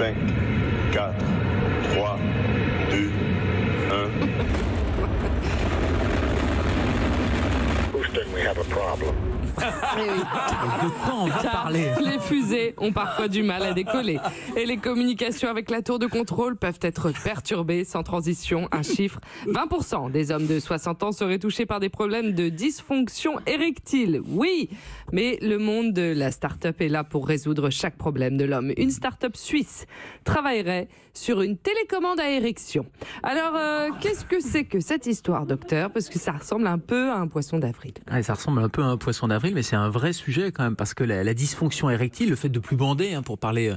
5, 4, 3, 2, 1. Houston, we have a problem. De quoi on va parler? Les fusées ont parfois du mal à décoller et les communications avec la tour de contrôle peuvent être perturbées. Sans transition, un chiffre, 20% des hommes de 60 ans seraient touchés par des problèmes de dysfonction érectile. Oui, mais le monde de la start-up est là pour résoudre chaque problème de l'homme. Une start-up suisse travaillerait sur une télécommande à érection. Alors, qu'est-ce que c'est que cette histoire, docteur? Parce que ça ressemble un peu à un poisson d'avril. Ouais, ça ressemble un peu à un poisson d'avril, mais c'est un vrai sujet quand même, parce que la dysfonction érectile, le fait de plus bander, pour parler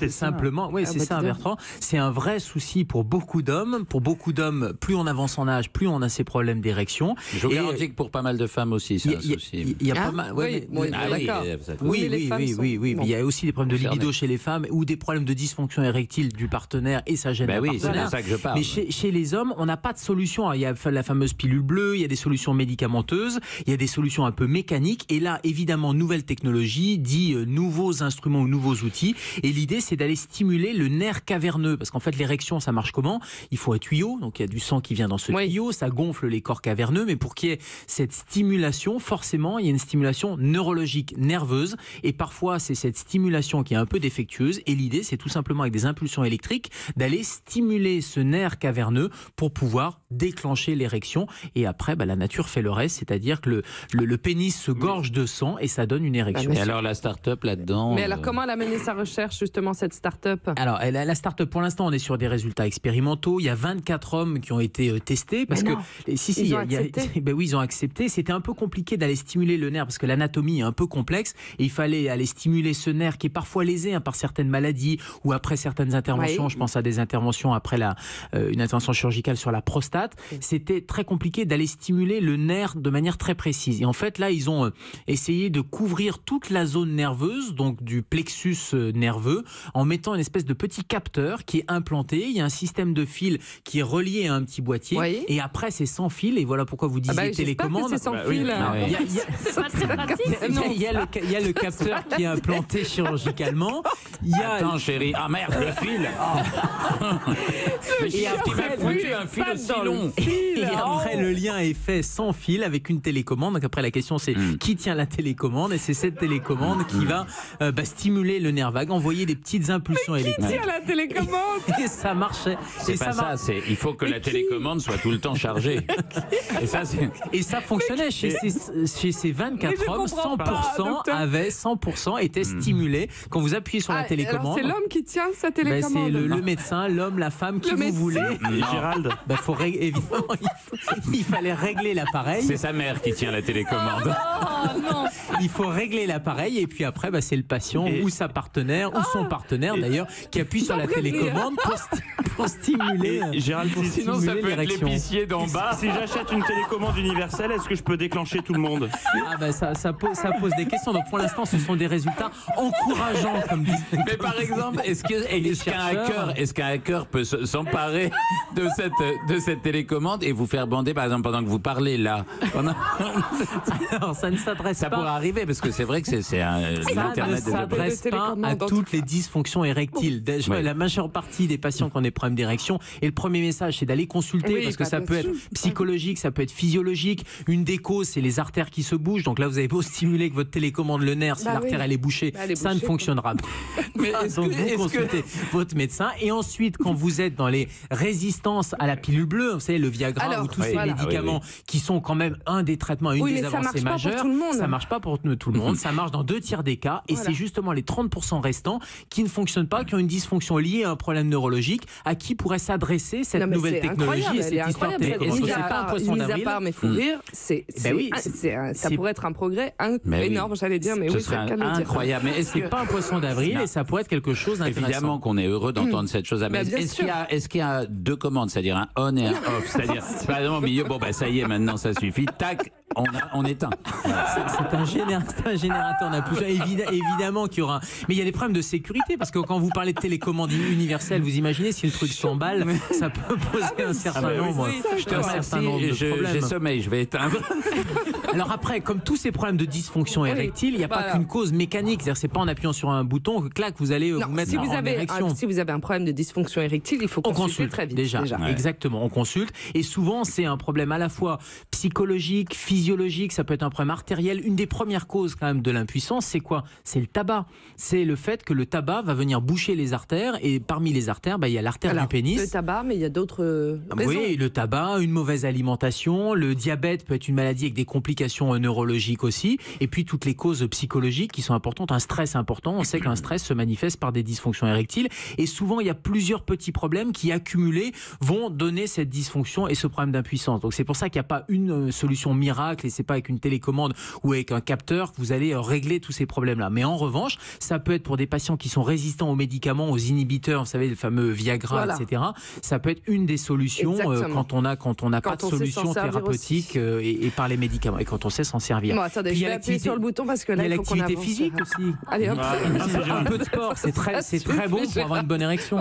simplement, oui, c'est ça, Bertrand, c'est un vrai souci pour beaucoup d'hommes. Pour beaucoup d'hommes, plus on avance en âge, plus on a ces problèmes d'érection. Je vous garantis que pour pas mal de femmes aussi, c'est un souci. Il y a pas mal, oui, mais il y a aussi des problèmes de libido chez les femmes ou des problèmes de dysfonction érectile du partenaire et ça gêne le partenaire. C'est de ça que je parle. Mais chez les hommes, on n'a pas de solution. Alors, il y a la fameuse pilule bleue, il y a des solutions médicamenteuses, il y a des solutions un peu mécaniques. Et là, évidemment, nouvelle technologie dit nouveaux instruments ou nouveaux outils. Et l'idée, c'est d'aller stimuler le nerf caverneux. Parce qu'en fait, l'érection, ça marche comment? Il faut un tuyau. Donc, il y a du sang qui vient dans ce tuyau. Ça gonfle les corps caverneux. Mais pour qu'il y ait cette stimulation, forcément, il y a une stimulation neurologique, nerveuse. Et parfois, c'est cette stimulation qui est un peu défectueuse. Et l'idée, c'est tout simplement avec des impulsions électriques d'aller stimuler ce nerf caverneux pour pouvoir déclencher l'érection. Et après, la nature fait le reste. C'est-à-dire que le pénis se gorge de sang et ça donne une érection. Et alors la start-up là-dedans? Mais alors comment elle a mené sa recherche justement, cette start-up? Alors la start-up, pour l'instant, on est sur des résultats expérimentaux. Il y a 24 hommes qui ont été testés parce que ils ont accepté. Oui, ils ont accepté. C'était un peu compliqué d'aller stimuler le nerf parce que l'anatomie est un peu complexe et il fallait aller stimuler ce nerf qui est parfois lésé par certaines maladies ou après certaines interventions. Je pense à des interventions après une intervention chirurgicale sur la prostate. C'était très compliqué d'aller stimuler le nerf de manière très précise. Et en fait, là, ils ont essayé de couvrir toute la zone nerveuse, donc du plexus nerveux, en mettant une espèce de petit capteur qui est implanté. Il y a un système de fil qui est relié à un petit boîtier. Et après, c'est sans fil. Et voilà pourquoi vous disiez télécommande. C'est sans fil. C'est pas très pratique. Il y a le capteur qui est implanté chirurgicalement. Attends, chérie. Ah merde, le fil. Et après, un fil aussi long. Et après, le lien est fait sans fil avec une télécommande. Donc après, la question, c'est qui tient la télécommande? Et c'est cette télécommande qui va stimuler le nerf vague, envoyer des petites impulsions électriques. Qui tient la télécommande? Et ça marchait. C'est pas ça. Il faut que la télécommande soit tout le temps chargée. Et ça fonctionnait chez ces 24 hommes. 100% étaient stimulés. Quand vous appuyez sur la télécommande. C'est l'homme qui tient sa télécommande. C'est le médecin, l'homme, la femme, qui vous voulez. Gérald. Évidemment, il fallait régler l'appareil. C'est sa mère qui tient la télécommande. Non. Il faut régler l'appareil et puis après, c'est le patient ou sa partenaire ou son partenaire d'ailleurs qui appuie sur la télécommande pour stimuler. Gérald, sinon ça peut être l'épicier d'en bas. Si j'achète une télécommande universelle, est-ce que je peux déclencher tout le monde? Ça pose des questions. Donc pour l'instant, ce sont des résultats encourageants, comme disent. Mais par exemple, est-ce qu'un hacker peut s'emparer de cette télécommande et vous faire bander, par exemple, pendant que vous parlez là? Alors, ça ne s'adresse pas. Ça pourrait arriver parce que c'est vrai que c'est l'Internet. Ça ne s'adresse pas à toutes les dysfonctions érectiles. La majeure partie des patients qui ont des problèmes d'érection, et le premier message, c'est d'aller consulter parce que ça peut être psychologique, ça peut être physiologique. Une des causes, c'est les artères qui se bougent. Donc là, vous avez beau stimuler avec votre télécommande le nerf, si l'artère elle est bouchée, ça ne fonctionnera pas. Donc vous consultez votre médecin. Et ensuite, quand vous êtes dans les résistances à la pilule bleue, vous savez, le Viagra ou tous ces médicaments qui sont quand même un des traitements, une des avancées majeures, ça marche pas pour tout le monde. Ça marche dans 2/3 des cas. Et c'est justement les 30% restants qui ne fonctionnent pas, qui ont une dysfonction liée à un problème neurologique, à qui pourrait s'adresser cette nouvelle technologie et cette histoire télécommande. C'est pas un poisson d'avril. Mais faut rire, ça pourrait être un progrès énorme, j'allais dire, mais ce serait incroyable. Mais c'est pas un poisson d'avril et ça pourrait être quelque chose d'intéressant. Évidemment qu'on est heureux d'entendre cette chose. Mais est-ce qu'il y a deux commandes, c'est-à-dire un on et un off? C'est-à-dire, par exemple, au milieu, ça y est, maintenant ça suffit, tac, on éteint. C'est un générateur d'impulsion. Évidemment qu'il y aura. Mais il y a des problèmes de sécurité parce que quand vous parlez de télécommande universelle, vous imaginez si le truc s'emballe, ça peut poser un certain nombre de problèmes. J'ai sommeil, je vais éteindre. Alors après, comme tous ces problèmes de dysfonction érectile, il n'y a pas qu'une cause mécanique. C'est-à-dire, c'est pas en appuyant sur un bouton que clac, vous allez vous mettre en érection. Si vous avez un problème de dysfonction érectile, il faut consulter très vite. Déjà. Ouais. Exactement, on consulte. Et souvent, c'est un problème à la fois psychologique, physiologique, ça peut être un problème artériel. Une des premières causes quand même de l'impuissance, c'est quoi? C'est le tabac. C'est le fait que le tabac va venir boucher les artères. Et parmi les artères, il y a l'artère du pénis. Le tabac, mais il y a d'autres raisons. Oui, le tabac, une mauvaise alimentation, le diabète peut être une maladie avec des complications neurologiques aussi. Et puis toutes les causes psychologiques qui sont importantes. Un stress important, on sait qu'un stress se manifeste par des dysfonctions érectiles. Et souvent, il y a plusieurs petits problèmes qui, accumulés, vont donner cette dysfonction et ce problème d'impuissance. Donc c'est pour ça qu'il n'y a pas une solution miracle et c'est pas avec une télécommande ou avec un capteur que vous allez régler tous ces problèmes-là. Mais en revanche, ça peut être pour des patients qui sont résistants aux médicaments, aux inhibiteurs, vous savez, le fameux Viagra, etc. Ça peut être une des solutions quand on n'a pas de solution thérapeutique et par les médicaments et quand on sait s'en servir. Bon, attendez, je vais appuyer sur le bouton parce que là, il faut qu'on avance. Il y a l'activité physique aussi. Allez, hop. Un peu de sport, c'est très bon pour avoir une bonne érection.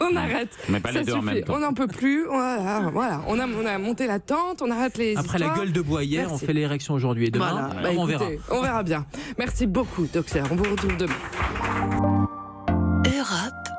On arrête. Mais pas les deux en même temps. On n'en peut plus. Voilà. On a monté la tente, on arrête les Après histoires. la gueule de bois hier, on fait l'érection aujourd'hui et demain, on verra. On verra bien. Merci beaucoup, docteur. On vous retrouve demain. Europe.